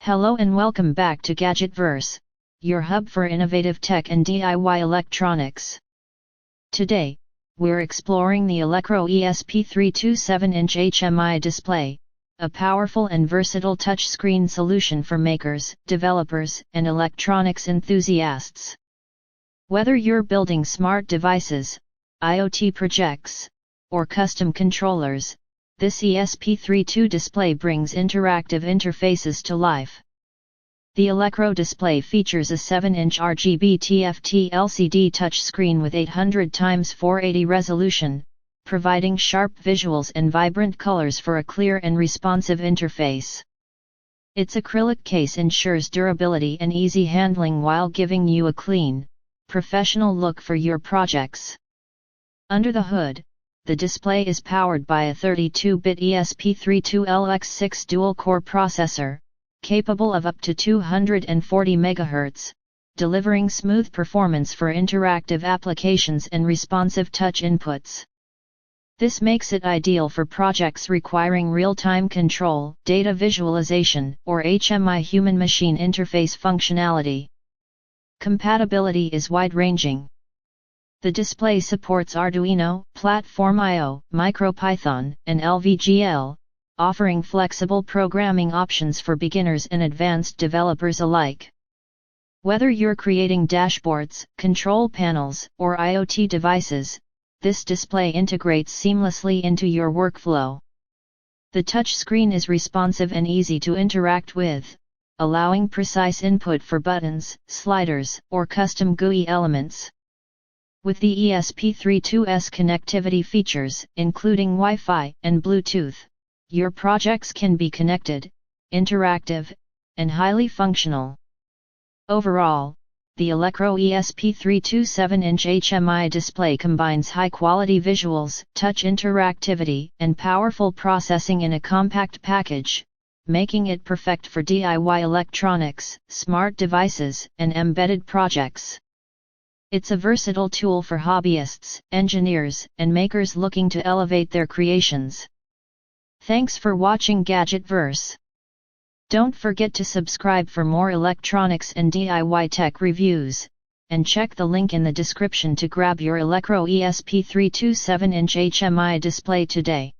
Hello and welcome back to Gadgetverse, your hub for innovative tech and DIY electronics. Today, we're exploring the ELECROW ESP32 7-inch HMI display, a powerful and versatile touchscreen solution for makers, developers, and electronics enthusiasts. Whether you're building smart devices, IoT projects, or custom controllers, this ESP32 display brings interactive interfaces to life. The ELECROW display features a 7-inch RGB TFT LCD touchscreen with 800x480 resolution, providing sharp visuals and vibrant colors for a clear and responsive interface. Its acrylic case ensures durability and easy handling while giving you a clean, professional look for your projects. Under the hood, the display is powered by a 32-bit ESP32 LX6 dual-core processor, capable of up to 240 MHz, delivering smooth performance for interactive applications and responsive touch inputs. This makes it ideal for projects requiring real-time control, data visualization, or HMI human-machine interface functionality. Compatibility is wide-ranging. The display supports Arduino, PlatformIO, MicroPython, and LVGL, offering flexible programming options for beginners and advanced developers alike. Whether you're creating dashboards, control panels, or IoT devices, this display integrates seamlessly into your workflow. The touchscreen is responsive and easy to interact with, allowing precise input for buttons, sliders, or custom GUI elements. With the ESP32's connectivity features, including Wi-Fi and Bluetooth, your projects can be connected, interactive, and highly functional. Overall, the ELECROW ESP32 7-inch HMI display combines high-quality visuals, touch interactivity, and powerful processing in a compact package, making it perfect for DIY electronics, smart devices, and embedded projects. It's a versatile tool for hobbyists, engineers, and makers looking to elevate their creations. Thanks for watching Gadgetverse. Don't forget to subscribe for more electronics and DIY tech reviews, and check the link in the description to grab your ELECROW ESP32 7-inch HMI display today.